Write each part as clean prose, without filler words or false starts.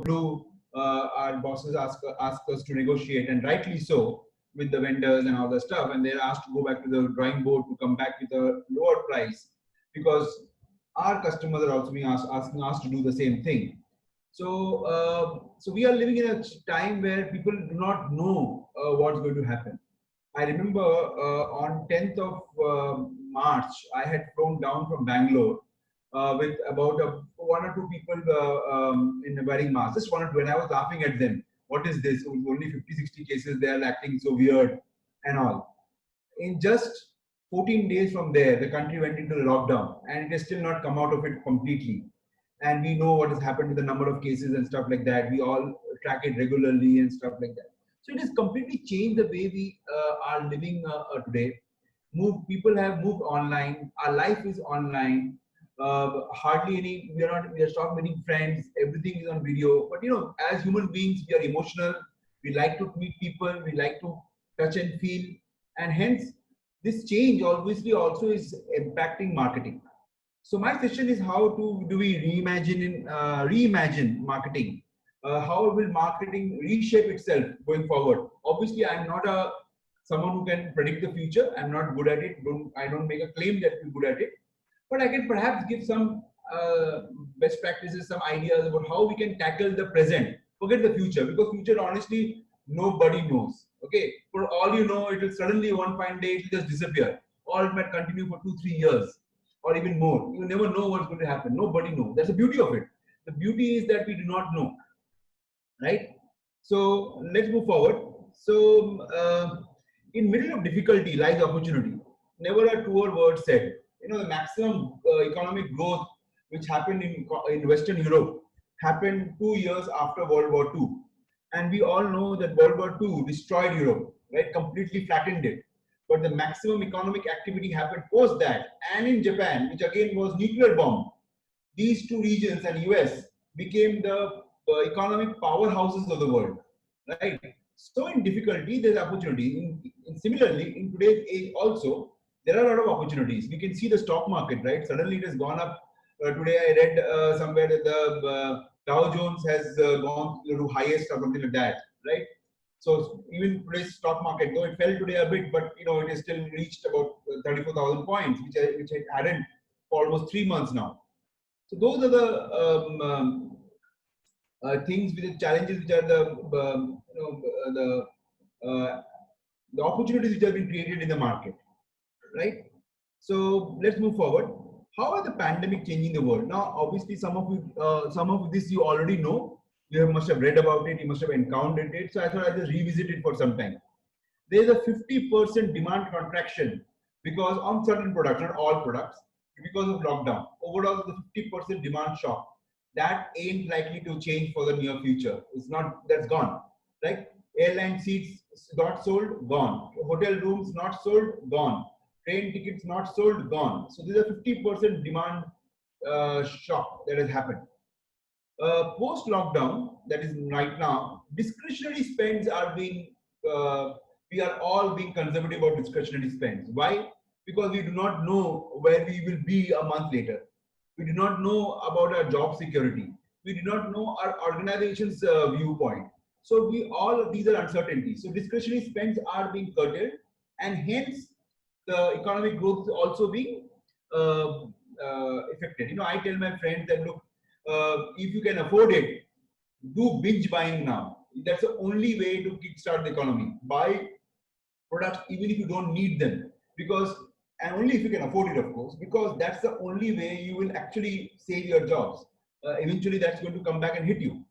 blue, our bosses ask us to negotiate, and rightly so, with the vendors and all the stuff, and they're asked to go back to the drawing board to come back with a lower price, because our customers are also being asking us to do the same thing. So we are living in a time where people do not know what's going to happen. I remember on 10th of March, I had flown down from Bangalore with about one or two people in wearing masks. Just one or two, and I was laughing at them. What is this? Only 50, 60 cases. They are acting so weird and all. In just 14 days from there, the country went into the lockdown, and it has still not come out of it completely. And we know what has happened with the number of cases and stuff like that. We all track it regularly and stuff like that. So it has completely changed the way we are living today. People have moved online. Our life is online. Hardly any. We are stopped meeting friends. Everything is on video. But as human beings, we are emotional. We like to meet people. We like to touch and feel, and hence this change obviously also is impacting marketing. So my question is, how do we reimagine marketing? How will marketing reshape itself going forward? Obviously, I'm not someone who can predict the future. I'm not good at it. I don't make a claim that I'm good at it, but I can perhaps give some best practices, some ideas about how we can tackle the present. Forget the future, because future honestly nobody knows. Okay, for all you know, it will suddenly one fine day it will just disappear, or it might continue for 2-3 years or even more. You never know what's going to happen. Nobody knows. That's the beauty of it. The beauty is that we do not know, right? So let's move forward. So in middle of difficulty lies opportunity. Never a truer word said. The maximum economic growth which happened in Western Europe happened 2 years after World War II, and we all know that World War II destroyed Europe, right? Completely flattened it. But the maximum economic activity happened post that, and in Japan, which again was nuclear bomb. These two regions and US became the economic powerhouses of the world, right? So in difficulty, there's opportunity. Similarly, in today's age also, there are a lot of opportunities. We can see the stock market, right? Suddenly it has gone up. Today I read somewhere that the Dow Jones has gone to highest or something like that, right? So even today's stock market, though it fell today a bit, but it has still reached about 34,000 points, which it hadn't for almost 3 months now. So those are the things with the challenges, which are the opportunities which have been created in the market, right? So let's move forward. How are the pandemic changing the world? Now, obviously, some of this you already know. You must have read about it. You must have encountered it. So I thought I'd just revisit it for some time. There's a 50% demand contraction because on certain products, not all products, because of lockdown. Overall, the 50% demand shock that ain't likely to change for the near future. It's not. That's gone. Right? Airline seats not sold, gone. Hotel rooms not sold, gone. Train tickets not sold, gone. So there's a 50% demand shock that has happened. Post lockdown, that is right now, discretionary spends are being, we are all being conservative about discretionary spends. Why? Because we do not know where we will be a month later. We do not know about our job security. We do not know our organization's viewpoint. So all of these are uncertainties. So discretionary spends are being curtailed, and hence the economic growth is also being affected. I tell my friends that, look, if you can afford it, do binge buying now. That's the only way to kickstart the economy. Buy products even if you don't need them, and only if you can afford it, of course, because that's the only way you will actually save your jobs. Eventually, that's going to come back and hit you.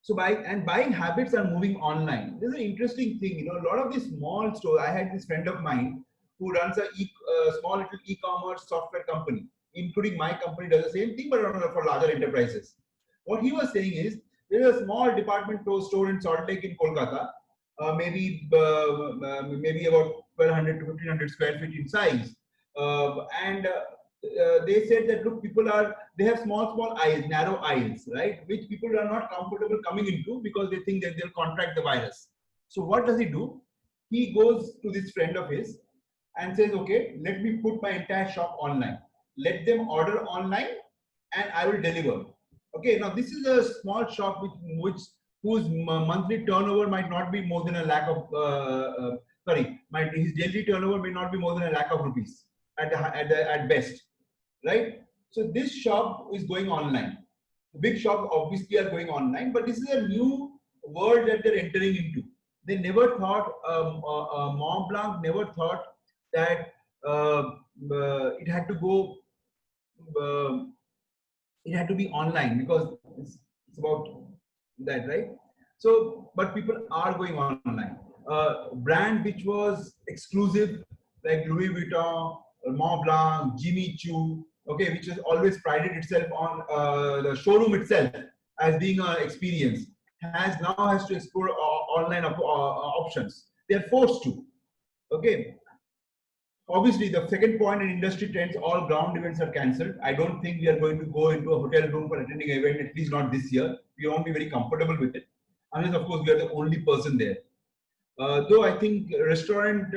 So buying habits are moving online. There's an interesting thing. A lot of these small stores. I had this friend of mine who runs a small little e-commerce software company, including my company does the same thing, but for larger enterprises. What he was saying is, there is a small department store in Salt Lake in Kolkata, maybe about 1,200 to 1,500 square feet in size, and they said that, look, they have small aisles, narrow aisles, right, which people are not comfortable coming into because they think that they'll contract the virus. So what does he do? He goes to this friend of his and says, okay, let me put my entire shop online. Let them order online and I will deliver. Okay, now this is a small shop whose monthly turnover might not be more than a lakh of his daily turnover may not be more than a lakh of rupees at best, right? So this shop is going online. The big shops obviously are going online, but this is a new world that they're entering into. They never thought, Mont Blanc never thought that it had to go. Uh, it had to be online because it's about that, right? So, but people are going online. Brand which was exclusive like Louis Vuitton, Mont Blanc, Jimmy Choo, okay, which has always prided itself on the showroom itself as being an experience, has to explore online options. They are forced to. Okay, obviously, the second point in industry trends, all ground events are cancelled. I don't think we are going to go into a hotel room for attending an event, at least not this year. We won't be very comfortable with it, unless, of course, we are the only person there. Though I think restaurant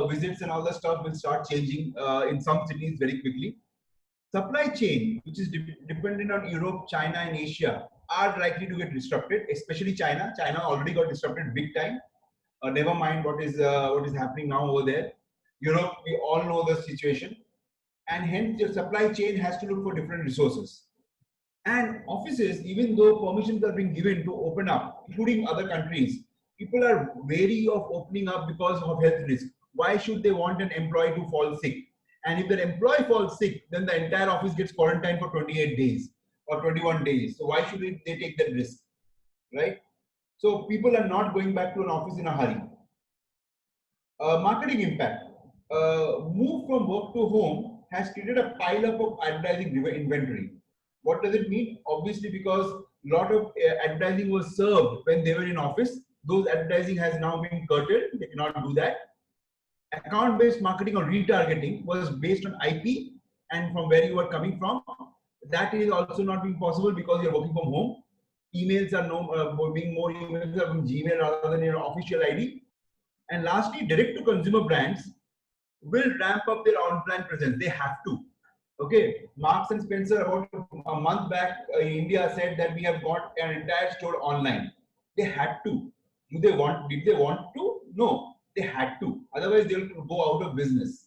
visits and all that stuff will start changing in some cities very quickly. Supply chain, which is dependent on Europe, China, and Asia, are likely to get disrupted, especially China. China already got disrupted big time. Never mind what is happening now over there. Europe, we all know the situation, and hence your supply chain has to look for different resources. And offices, even though permissions are being given to open up, including other countries, people are wary of opening up because of health risk. Why should they want an employee to fall sick? And if their employee falls sick, then the entire office gets quarantined for 28 days or 21 days. So why should they take that risk, right? So people are not going back to an office in a hurry. Marketing impact. Move from work to home has created a pile up of advertising inventory. What does it mean? Obviously, because a lot of advertising was served when they were in office. Those advertising has now been curtailed. They cannot do that. Account-based marketing or retargeting was based on IP and from where you are coming from. That is also not being possible because you're working from home. Emails are being more emails are from Gmail rather than your official ID. And lastly, direct-to-consumer brands will ramp up their on-brand presence. They have to. Okay, Marks and Spencer about a month back in India said that we have got an entire store online. They had to. Do they want? Did they want to? No, they had to. Otherwise, they will go out of business.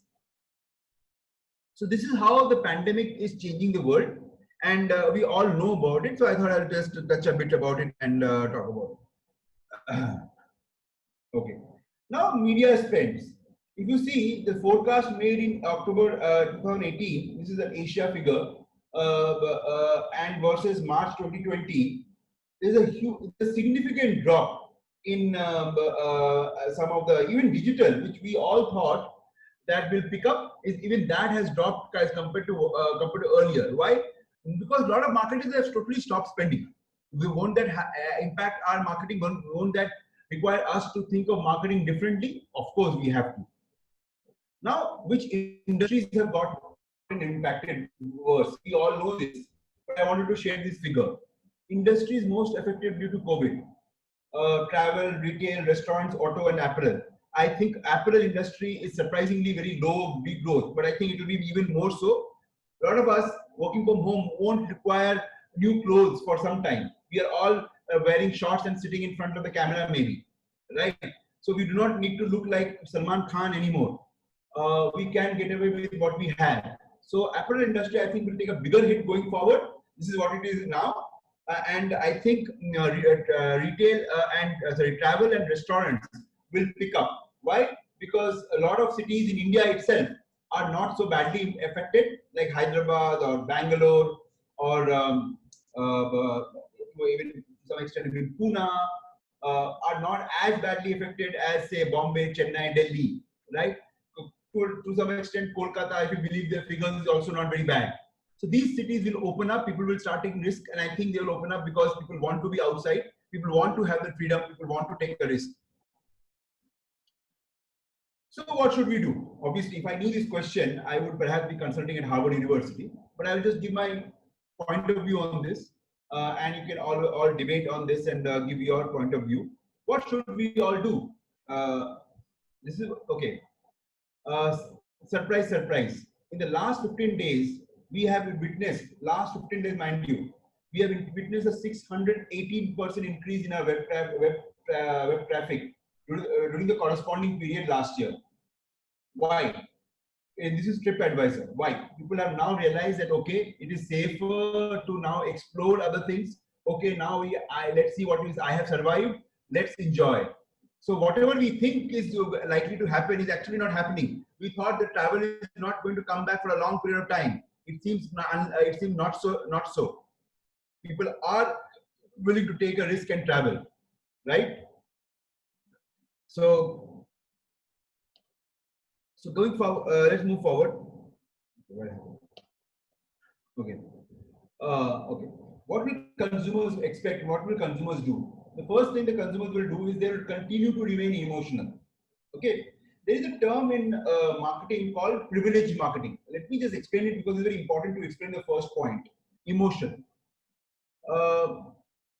So this is how the pandemic is changing the world, and we all know about it. So I thought I'll just touch a bit about it and talk about it. Okay. Now media spends. If you see the forecast made in October 2018, this is an Asia figure, and versus March 2020, there's a significant drop in some of the even digital, which we all thought that will pick up. Even that has dropped as compared to earlier. Why? Because a lot of marketers have totally stopped spending. We won't that impact our marketing? Won't that require us to think of marketing differently? Of course, we have to. Now, which industries have got impacted worse? We all know this, but I wanted to share this figure. Industries most affected due to COVID: travel, retail, restaurants, auto, and apparel. I think apparel industry is surprisingly very low, big growth, but I think it will be even more so. A lot of us working from home won't require new clothes for some time. We are all wearing shorts and sitting in front of the camera, maybe, right? So we do not need to look like Salman Khan anymore. We can get away with what we have. So apparel industry, I think, will take a bigger hit going forward. This is what it is now. And I think retail travel and restaurants will pick up. Why? Because a lot of cities in India itself are not so badly affected, like Hyderabad or Bangalore or even to some extent even Pune, are not as badly affected as say Bombay, Chennai, Delhi, right? To some extent, Kolkata, if you believe their figures, is also not very bad. So these cities will open up, people will start taking risk, and I think they will open up because people want to be outside, people want to have the freedom, people want to take a risk. So what should we do? Obviously, if I knew this question, I would perhaps be consulting at Harvard University, but I'll just give my point of view on this, and you can all debate on this and give your point of view. What should we all do? This is okay. Surprise, surprise. In the last 15 days, we have witnessed, last 15 days, mind you, we have witnessed a 618% increase in our web traffic during the corresponding period last year. Why? And this is TripAdvisor. Why? People have now realized that okay, it is safer to now explore other things. Okay, now let's see what is I have survived. Let's enjoy. So whatever we think is likely to happen is actually not happening. We thought that travel is not going to come back for a long period of time. It seems not so. Not so. People are willing to take a risk and travel, right? So going forward, let's move forward. Okay. Okay. What will consumers expect? What will consumers do? The first thing the consumers will do is they will continue to remain emotional. Okay. There is a term in marketing called privilege marketing. Let me just explain it because it's very important to explain the first point. Emotion.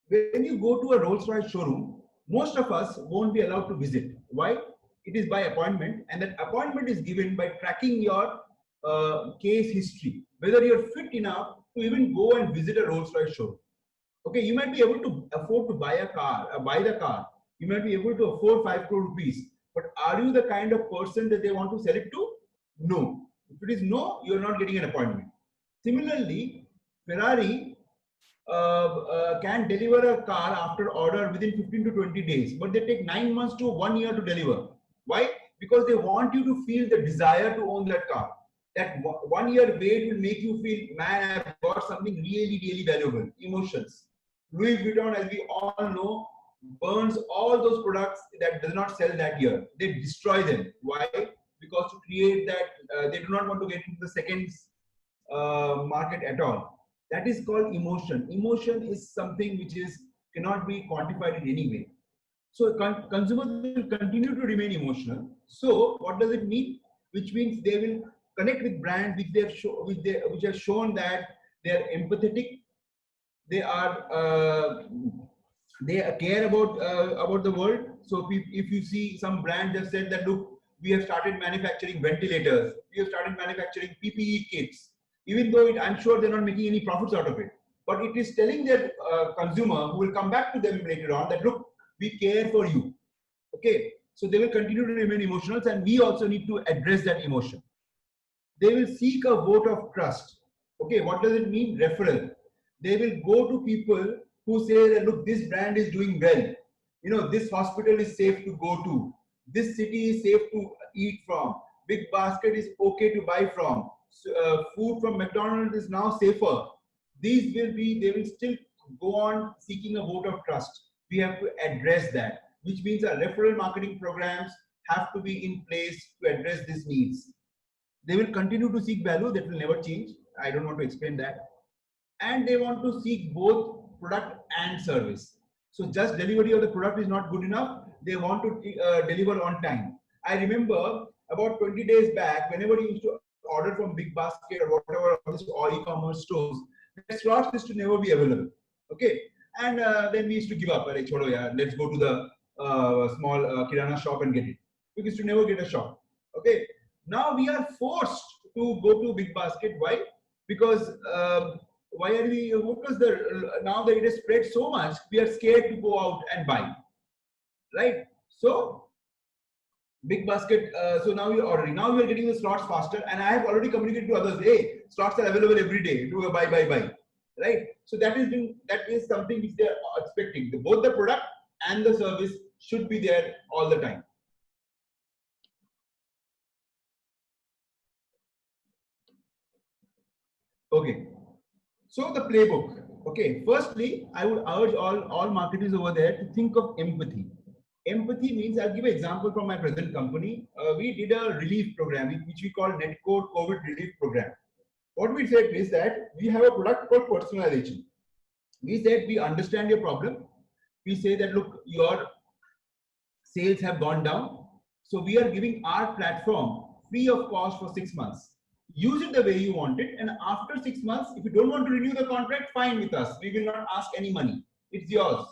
When you go to a Rolls-Royce showroom, most of us won't be allowed to visit. Why? It is by appointment, and that appointment is given by tracking your case history, whether you're fit enough to even go and visit a Rolls-Royce showroom. Okay, you might be able to afford to buy a car, buy the car. You might be able to afford 5 crore rupees, but are you the kind of person that they want to sell it to? No. If it is no, you're not getting an appointment. Similarly, Ferrari can deliver a car after order within 15 to 20 days, but they take 9 months to 1 year to deliver. Why? Because they want you to feel the desire to own that car. That 1 year wait will make you feel, man, I've got something really, really valuable. Emotions. Louis Vuitton, as we all know, burns all those products that does not sell that year. They destroy them. Why? Because to create that, they do not want to get into the second market at all. That is called emotion. Emotion is something which cannot be quantified in any way. So consumers will continue to remain emotional. So what does it mean? Which means they will connect with brands which have shown that they are empathetic. They care about the world. So if you see some brands have said that, look, we have started manufacturing ventilators, we have started manufacturing PPE kits, even though I'm sure they're not making any profits out of it, but it is telling their consumer who will come back to them later on that, look, we care for you. Okay, so they will continue to remain emotional, and we also need to address that emotion. They will seek a vote of trust. Okay, what does it mean? Referral. They will go to people who say that, look, this brand is doing well. You know, this hospital is safe to go to. This city is safe to eat from. Big Basket is okay to buy from. Food from McDonald's is now safer. They will still go on seeking a vote of trust. We have to address that, which means our referral marketing programs have to be in place to address these needs. They will continue to seek value, that will never change. I don't want to explain that. And they want to seek both product and service. So just delivery of the product is not good enough. They want to deliver on time. I remember about 20 days back, whenever you used to order from Big Basket or whatever or e-commerce stores, the slots used to never be available. Okay, and then we used to give up. Like, chodo yaar, let's go to the small kirana shop and get it. We used to never get a shop. Okay, now we are forced to go to Big Basket. Why? Because why are we? Because now that it has spread so much, we are scared to go out and buy. Right? So Big Basket. So now we are ordering. Now we are getting the slots faster, and I have already communicated to others. Hey, slots are available every day. Do a buy. Right? So that is something which they are expecting. Both the product and the service should be there all the time. Okay. So the playbook. Okay. Firstly, I would urge all marketers over there to think of empathy. Empathy means, I'll give an example from my present company. We did a relief program, which we call Netcode COVID Relief Program. What we said is that we have a product called personalization. We said we understand your problem. We say that, look, your sales have gone down. So we are giving our platform free of cost for 6 months. Use it the way you want it. And after 6 months, if you don't want to renew the contract, fine with us. We will not ask any money. It's yours.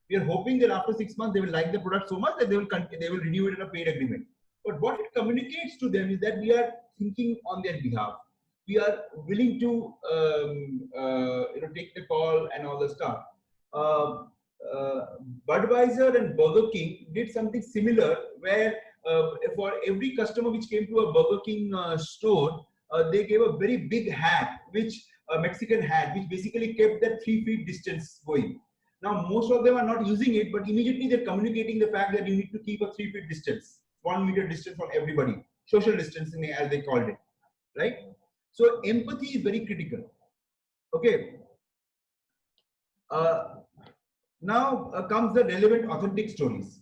We are hoping that after 6 months, they will like the product so much that they will renew it in a paid agreement. But what it communicates to them is that we are thinking on their behalf. we are willing to take the call and all the stuff. Uh, Budweiser and Burger King did something similar, where for every customer which came to a Burger King store, they gave a very big hat, which Mexican hat, which basically kept that 3 feet distance going. Now, most of them are not using it, but immediately they're communicating the fact that you need to keep a 3 feet distance, 1 meter distance from everybody, social distancing as they called it, right? So empathy is very critical. Okay. Now comes the relevant, authentic stories.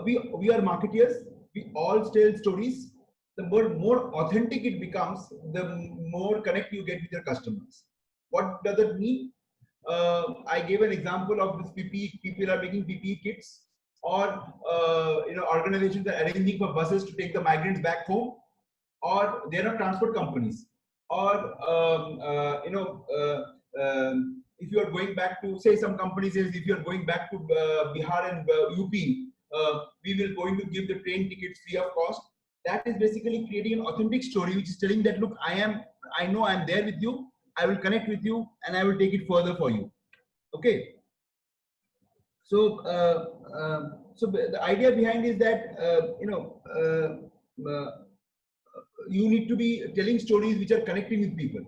We are marketeers. We all tell stories. The more authentic it becomes, the more connect you get with your customers. What does it mean? I gave an example of this PPE. People are making PPE kits, or organizations are arranging for buses to take the migrants back home, or there are transport companies, or if you are going back to, say, some companies says, if you are going back to Bihar and UP, we will going to give the train tickets free of cost. That is basically creating an authentic story, which is telling that, look, I know I'm there with you, I will connect with you, and I will take it further for you. Okay. So, so the idea behind is that you need to be telling stories which are connecting with people.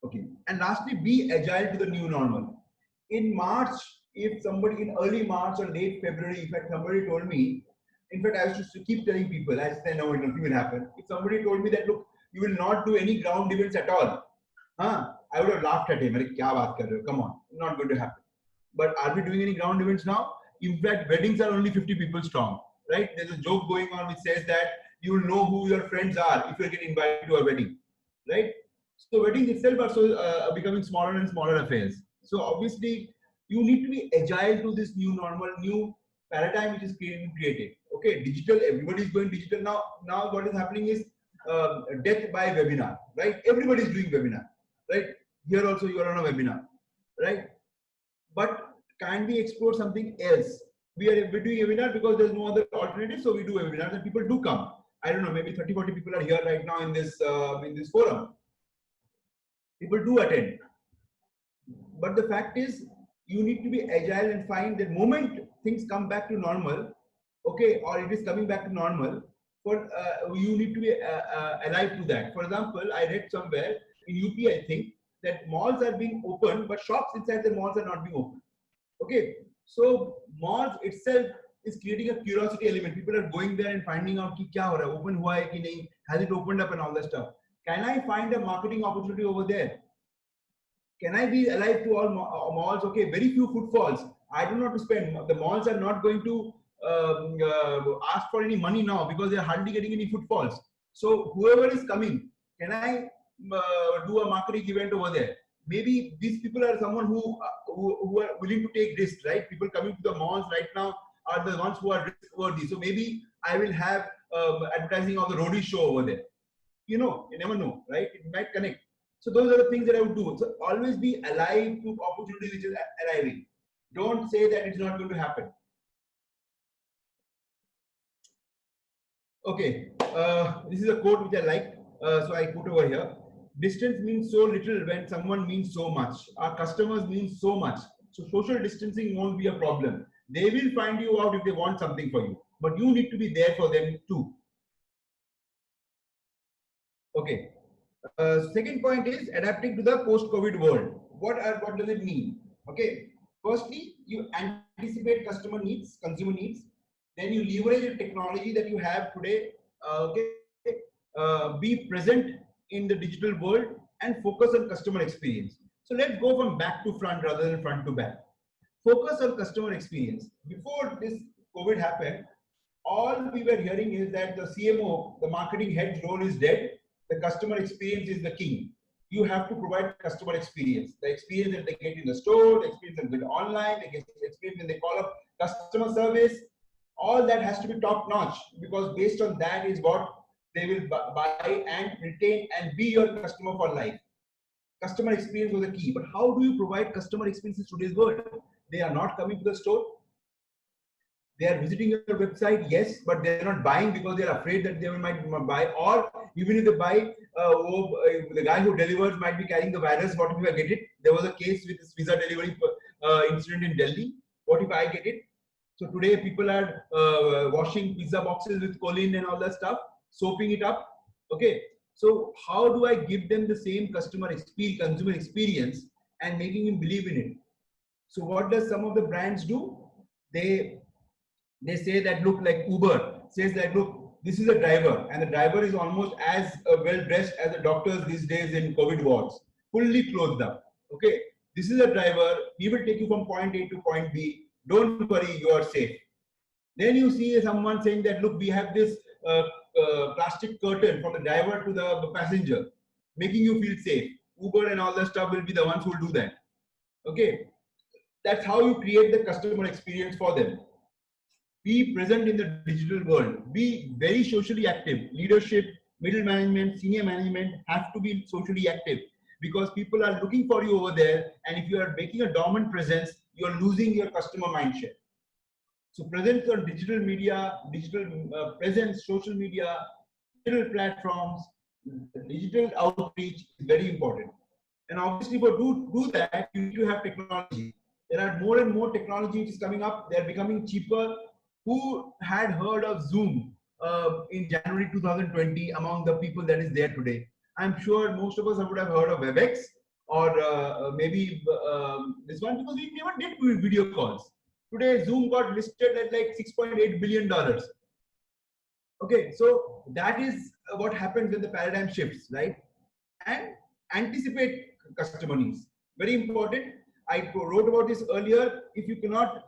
Okay. And lastly, be agile to the new normal. In March, if somebody in early March or late February, in fact, somebody told me, in fact, I used to keep telling people, I said, no, nothing will happen. If somebody told me that, look, you will not do any ground events at all, I would have laughed at him. Come on, not going to happen. But are we doing any ground events now? In fact, weddings are only 50 people strong, right? There's a joke going on which says that you will know who your friends are if you get invited to a wedding, right? So weddings itself are so becoming smaller and smaller affairs. So obviously, you need to be agile to this new normal, new paradigm which is being created. Okay, digital. Everybody is going digital now. Now what is happening is death by webinar, right? Everybody is doing webinar, right? Here also you are on a webinar, right? But can we explore something else? We're doing a webinar because there's no other alternative, so we do webinars and people do come. I don't know, maybe 30-40 people are here right now in this forum. People do attend. But the fact is, you need to be agile and find the moment things come back to normal, okay, or it is coming back to normal, you need to be alive to that. For example, I read somewhere in UP, I think, that malls are being open, but shops inside the malls are not being open. Okay, so malls itself is creating a curiosity element. People are going there and finding out ki kya ho raha hai, open hua hai ki nahi, has it opened up and all that stuff. Can I find a marketing opportunity over there? Can I be alive to all malls? Okay, very few footfalls. I don't know to spend. The malls are not going to ask for any money now because they are hardly getting any footfalls. So whoever is coming, can I do a marketing event over there? Maybe these people are someone who are willing to take risks, right? People coming to the malls right now are the ones who are risk worthy. So maybe I will have advertising on the roadie show over there. You never know, right? It might connect. So those are the things that I would do. So always be alive to opportunity which is arriving. Don't say that it's not going to happen. Okay, this is a quote which I like. So I put over here. Distance means so little when someone means so much. Our customers mean so much. So social distancing won't be a problem. They will find you out if they want something for you. But you need to be there for them too. Okay. Second point is adapting to the post-COVID world. What does it mean? Okay. Firstly, you anticipate customer needs, consumer needs. Then you leverage the technology that you have today. Okay. Be present in the digital world and focus on customer experience. So let's go from back to front rather than front to back. Focus on customer experience. Before this COVID happened, all we were hearing is that the CMO, the marketing head's role is dead. The customer experience is the king. You have to provide customer experience. The experience that they get in the store, the experience that they get online, the experience when they call up customer service, all that has to be top notch, because based on that is what they will buy and retain and be your customer for life. Customer experience was the key. But how do you provide customer experience in today's world? They are not coming to the store. They are visiting your website, yes, but they're not buying because they're afraid that they might buy, or even if they buy, the guy who delivers might be carrying the virus. What if I get it? There was a case with this pizza delivery incident in Delhi. What if I get it? So today people are washing pizza boxes with choline and all that stuff, soaping it up. Okay, so how do I give them the same customer experience, consumer experience, and making him believe in it? So what does some of the brands do? They say that, look, like Uber says that, look, this is a driver, and the driver is almost as well dressed as the doctors these days in COVID wards, fully clothed up. Okay, this is a driver. He will take you from point A to point B. Don't worry, you are safe. Then you see someone saying that, look, we have this plastic curtain from the driver to the passenger, making you feel safe. Uber and all that stuff will be the ones who will do that. Okay, that's how you create the customer experience for them. Be present in the digital world. Be very socially active. Leadership, middle management, senior management have to be socially active, because people are looking for you over there. And if you are making a dormant presence, you are losing your customer mindshare. So presence on digital media, digital presence, social media, digital platforms, digital outreach is very important. And obviously, for do that, you need to have technology. There are more and more technology which is coming up. They are becoming cheaper. Who had heard of Zoom in January 2020 among the people that is there today? I'm sure most of us would have heard of WebEx, or maybe this one, because we never did video calls. Today, Zoom got listed at like $6.8 billion. Okay, so that is what happens when the paradigm shifts, right? And anticipate customer needs. Very important. I wrote about this earlier. If you cannot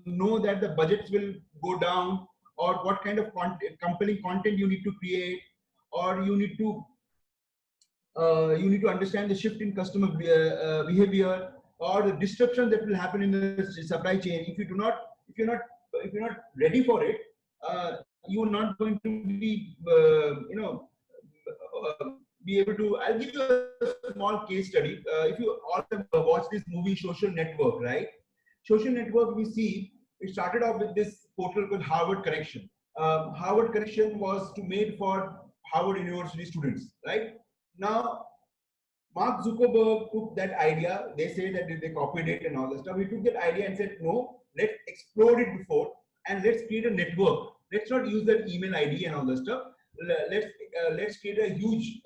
know that the budgets will go down, or what kind of compelling content you need to create, or you need to understand the shift in customer behavior, or the disruption that will happen in the supply chain. If you're not ready for it, you are not going to be be able to. I'll give you a small case study. If you all have watched this movie Social Network, right? Social Network, we see it started off with this portal called Harvard Connection. Harvard Connection was made for Harvard University students, right? Now, Mark Zuckerberg took that idea. They say that they copied it and all that stuff. He took that idea and said, no, let's explore it before, and let's create a network. Let's not use that email ID and all that stuff. Let's create a huge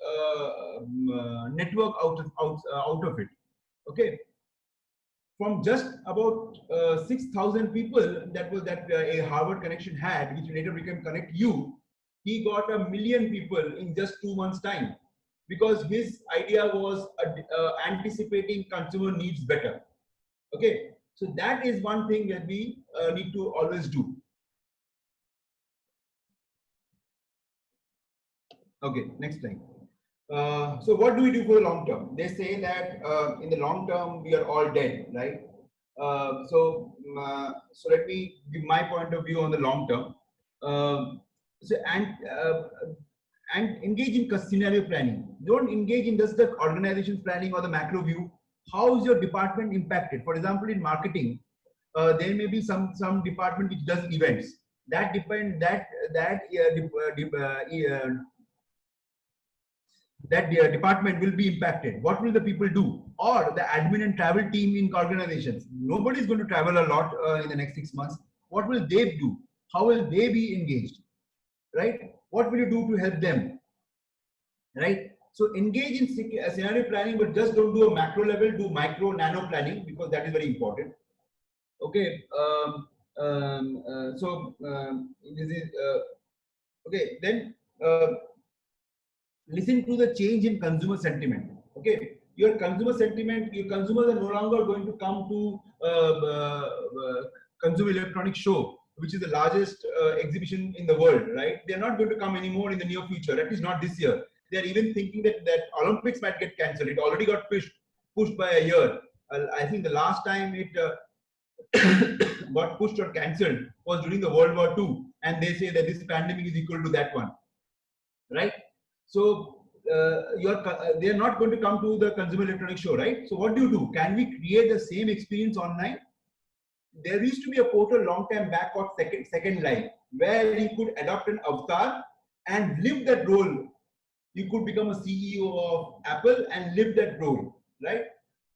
network out of it. Okay. From just about 6,000 people that a Harvard connection had, which later became Connect You, he got 1 million people in just 2 months' time, because his idea was anticipating consumer needs better. Okay, so that is one thing that we need to always do. Okay, next slide. So what do we do for the long term? They say that in the long term we are all dead, right? So let me give my point of view on the long term. And engage in scenario planning. Don't engage in just the organization's planning or the macro view. How is your department impacted? For example, in marketing, there may be some department which does events. That department will be impacted. What will the people do? Or the admin and travel team in organizations. Nobody is going to travel a lot in the next 6 months. What will they do? How will they be engaged? Right? What will you do to help them? Right? So engage in scenario planning, but just don't do a macro level, do micro, nano planning, because that is very important. Okay. This is okay. Then listen to the change in consumer sentiment. Okay, your consumer sentiment, your consumers are no longer going to come to Consumer Electronics Show, which is the largest exhibition in the world, right? They're not going to come anymore in the near future, at least not this year. They're even thinking that Olympics might get cancelled. It already got pushed by a year. I think the last time it got pushed or cancelled was during the World War II, and they say that this pandemic is equal to that one, right? So they are not going to come to the Consumer Electronics Show, right? So what do? Can we create the same experience online? there used to be a portal long time back called Second Life, where you could adopt an avatar and live that role. You could become a CEO of Apple and live that role, right?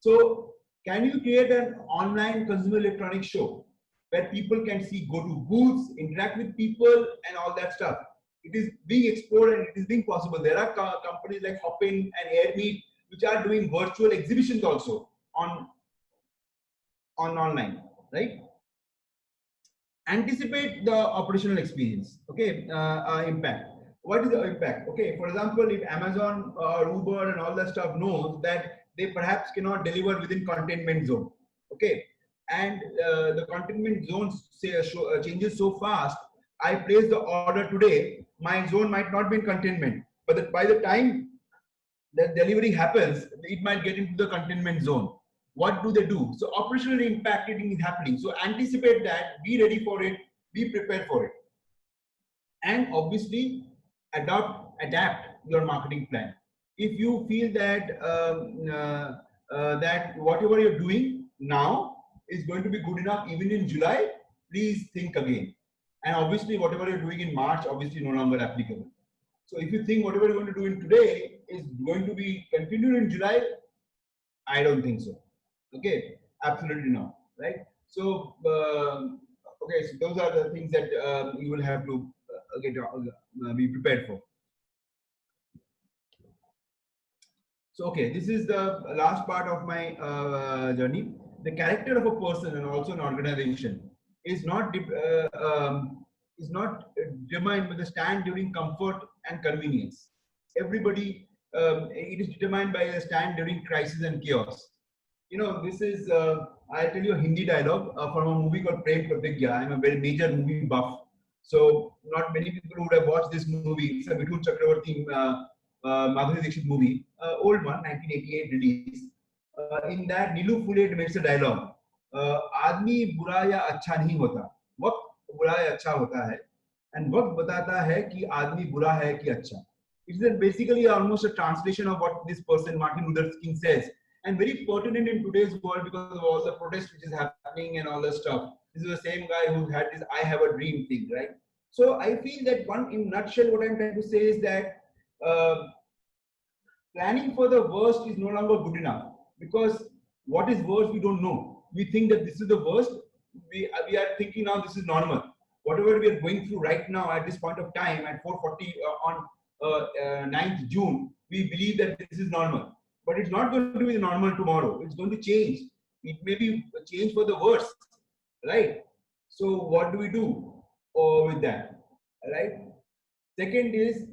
So, can you create an online consumer electronics show where people can see, go to booths, interact with people, and all that stuff? It is being explored and it is being possible. There are companies like Hopin and Airmeet which are doing virtual exhibitions also on online, right? Anticipate the operational experience. Okay, impact. What is the impact? Okay, for example, if Amazon or Uber and all that stuff knows that they perhaps cannot deliver within containment zone, okay, and the containment zone say changes so fast. I place the order today, my zone might not be in containment, but by the time the delivery happens, it might get into the containment zone. What do they do? So operational impacting is happening. So anticipate that, be ready for it, be prepared for it, and obviously adapt your marketing plan. If you feel that that whatever you're doing now is going to be good enough even in July, please think again. And obviously, whatever you're doing in March, obviously no longer applicable. So if you think whatever you're going to do in today is going to be continued in July, I don't think so. Okay, absolutely not. Right. So okay, so those are the things that you will have to be prepared for. So okay, this is the last part of my journey. The character of a person and also an organization is not determined by the stand during comfort and convenience. Everybody, it is determined by a stand during crisis and chaos. You know, this is I'll tell you a Hindi dialogue from a movie called Prem Pratigya. I'm a very major movie buff, so not many people would have watched this movie. It's a Mithun Chakravarti Madhuri Dixit movie, old one, 1988 release. In that, Nilu Phule makes a dialogue. आदमी बुरा या अच्छा नहीं होता, वक्त बुरा या अच्छा होता है, and वक्त बताता है कि आदमी बुरा है कि अच्छा. It's basically almost a translation of what this person Martin Luther King says, and very pertinent in today's world because of all the protests which is happening and all the stuff. This is the same guy who had this "I have a dream" thing, right? So I feel that one, in nutshell, what I'm trying to say is that uh, planning for the worst is no longer good enough, because what is worst we don't know. We think that this is the worst. We are thinking now this is normal. Whatever we are going through right now at this point of time at 4:40 on 9th June, we believe that this is normal. But it's not going to be normal tomorrow. It's going to change. It may be change for the worse, right? So what do we do with that, right? Second is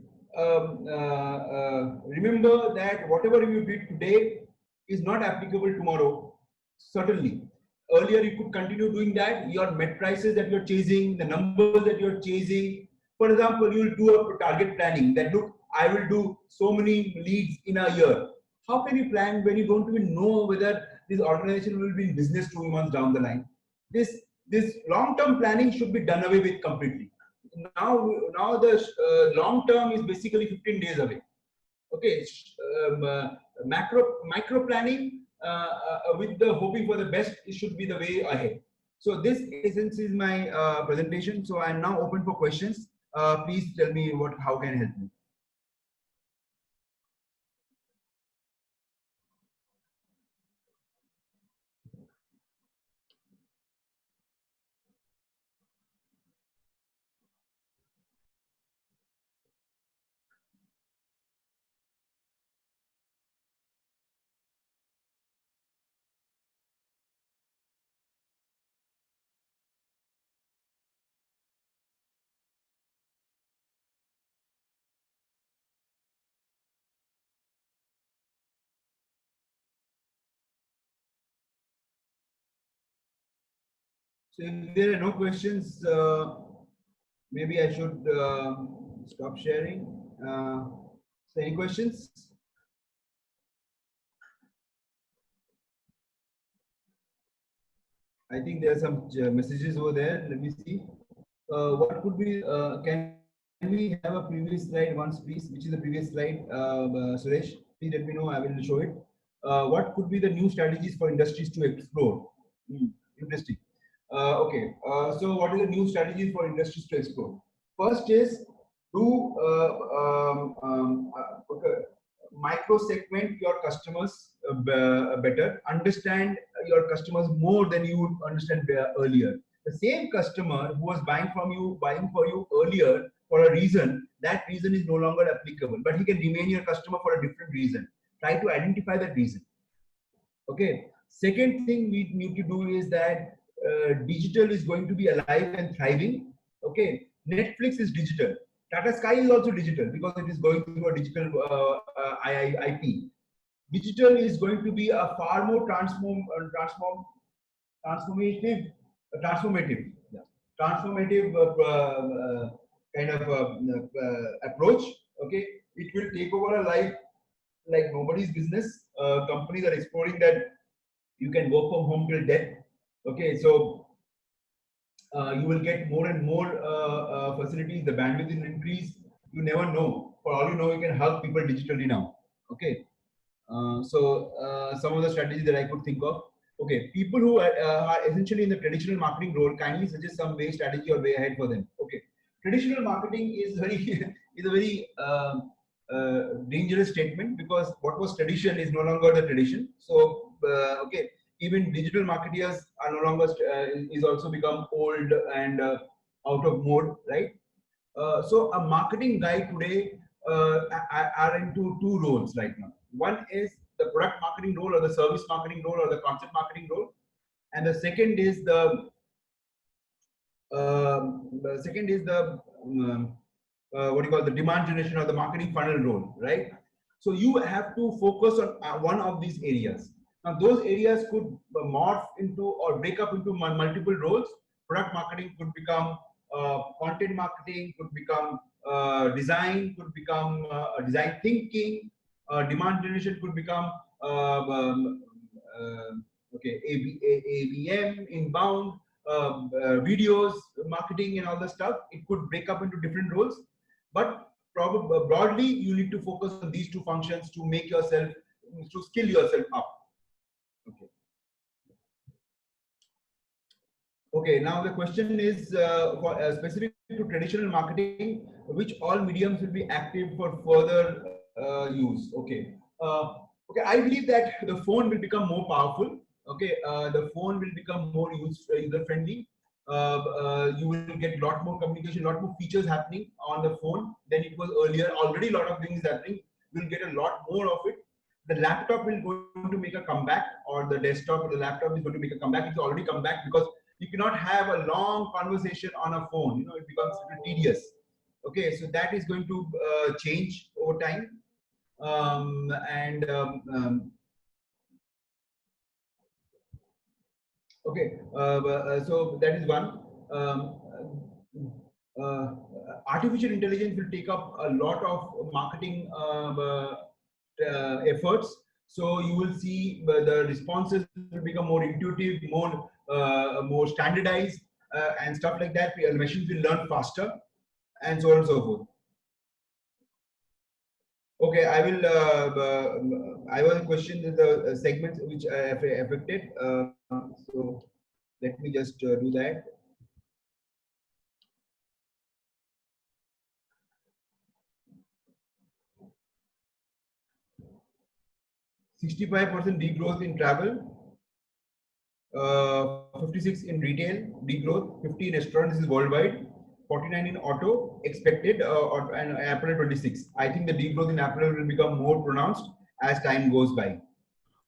remember that whatever you did today is not applicable tomorrow. Certainly, earlier you could continue doing that. Your met prices that you're chasing, the numbers that you're chasing. For example, you'll do a target planning that look, I will do so many leads in a year. How can you plan when you don't even know whether this organization will be in business 2 months down the line? This long-term planning should be done away with completely. Now the long term is basically 15 days away. Okay, micro planning with the hoping for the best, it should be the way ahead. So this essence is my presentation. So I'm now open for questions. Please tell me how can I help you. So if there are no questions, maybe I should stop sharing. So any questions? I think there are some messages over there. Let me see. What could be? Can we have a previous slide once, please? Which is the previous slide, Suresh? Please let me know. I will show it. What could be the new strategies for industries to explore? Interesting. So what is the new strategies for industries to explore? First is do okay, micro segment your customers better. Understand your customers more than you would understand earlier. The same customer who was buying for you earlier for a reason, that reason is no longer applicable, but he can remain your customer for a different reason. Try to identify that reason. Okay. Second thing we need to do is that digital is going to be alive and thriving. Okay. Netflix is digital. Tata Sky is also digital because it is going through a digital IP. Digital is going to be a far more transformative, yeah, transformative kind of approach. Okay, it will take over a life like nobody's business. Companies are exploring that you can work from home till death. Okay, so you will get more and more facilities. The bandwidth will increase. You never know. For all you know, you can help people digitally now. Okay, some of the strategies that I could think of. Okay, people who are essentially in the traditional marketing role, kindly suggest some way, strategy, or way ahead for them. Okay, traditional marketing is very is a very dangerous statement because what was tradition is no longer the tradition. So okay, even digital marketers are no longer is also become old and out of mode, right? So a marketing guy today are into two roles right now. One is the product marketing role or the service marketing role or the concept marketing role, and the second is the what do you call the demand generation or the marketing funnel role, right? So you have to focus on one of these areas. Now those areas could morph into or break up into multiple roles. Product marketing could become content marketing, could become design, could become design thinking. Demand generation could become okay, ABM, inbound, videos, marketing, and all the stuff. It could break up into different roles, but probably broadly, you need to focus on these two functions to make yourself, to skill yourself up. Okay. Okay. Now the question is specific to traditional marketing, which all mediums will be active for further use. Okay. Okay. I believe that the phone will become more powerful. Okay. The phone will become more user friendly. You will get a lot more communication, a lot more features happening on the phone than it was earlier. Already a lot of things happening. You'll get a lot more of it. The laptop will going to make a comeback, or the desktop or the laptop is going to make a comeback. It's already come back because you cannot have a long conversation on a phone. You know, it becomes a little tedious. Okay, so that is going to change over time. And Okay, so that is one. Artificial intelligence will take up a lot of marketing efforts. So you will see the responses will become more intuitive, more standardized, and stuff like that. Machines will learn faster, and so on and so forth. Okay, I will. I will question the segments which are affected. So let me just do that. 65% degrowth in travel, 56 in retail degrowth, 50 in restaurants. This is worldwide. 49 in auto expected, and April 26. I think the degrowth in April will become more pronounced as time goes by.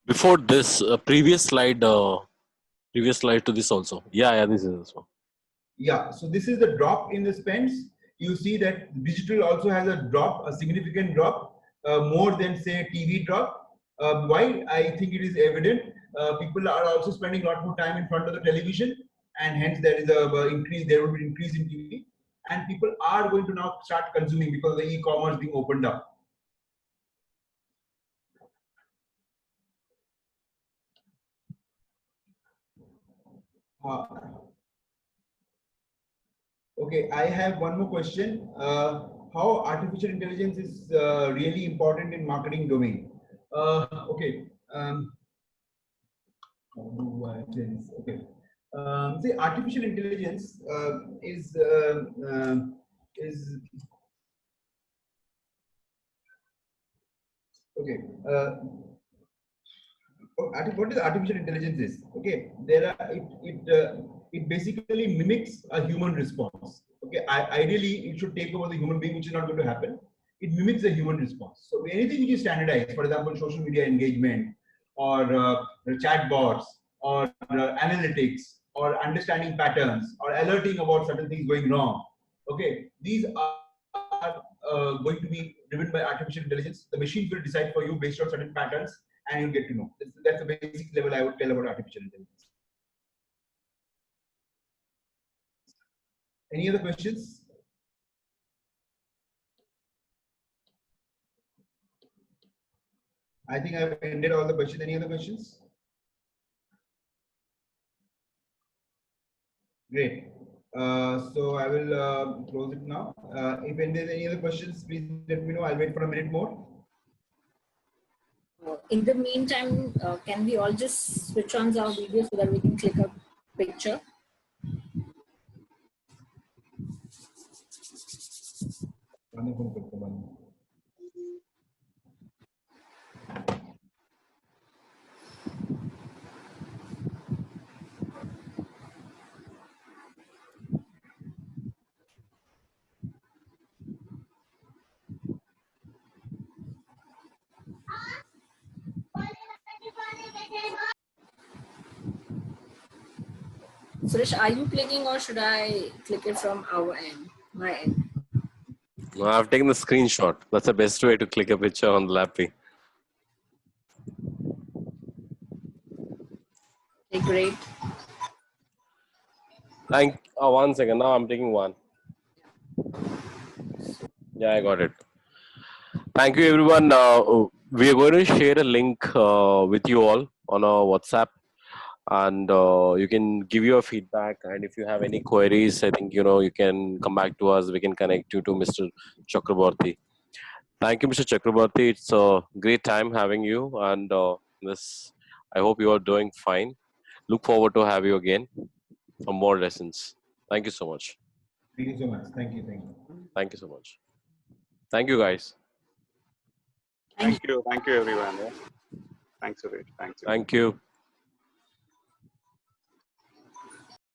Before this, previous slide to this also. Yeah, this is this one. Yeah, so this is the drop in the spends. You see that digital also has a drop, a significant drop, more than say TV drop. Why? I think it is evident. People are also spending a lot more time in front of the television, and hence there is a increase. There will be increase in TV, and people are going to now start consuming because the e-commerce being opened up. Okay, I have one more question. How artificial intelligence is really important in marketing domain? Okay. How do I say this? Okay. See, artificial intelligence is okay. What is artificial intelligence is? Okay, there are it basically mimics a human response. Okay, ideally it should take over the human being, which is not going to happen. It mimics a human response. So anything which is standardized, for example, social media engagement or chat bots or analytics or understanding patterns or alerting about certain things going wrong. Okay, these are going to be driven by artificial intelligence. The machine will decide for you based on certain patterns, and you'll get to know. That's the basic level I would tell about artificial intelligence. Any other questions? I think I've ended all the questions. Any other questions? Great. So I will close it now. If there's any other questions, please let me know. I'll wait for a minute more. In the meantime, can we all just switch on our video so that we can click a picture? Suresh, are you clicking or should I click it from our end, my end? No, I've taken the screenshot. That's the best way to click a picture on the Lappy. Okay, great. One second. Now I'm taking one. Yeah, I got it. Thank you, everyone. We are going to share a link with you all on our WhatsApp, and you can give your feedback. And if you have any queries, I think you can come back to us. We can connect you to Mr. Chakraborty. Thank you, Mr. Chakraborty. It's a great time having you, and this. I hope you are doing fine. Look forward to have you again for more lessons. Thank you so much. Thank you so much. Thank you. Thank you. Thank you so much. Thank you, guys. Thank you. Thank you, everyone. Yeah. Thanks, Suresh. Thanks. Thank you.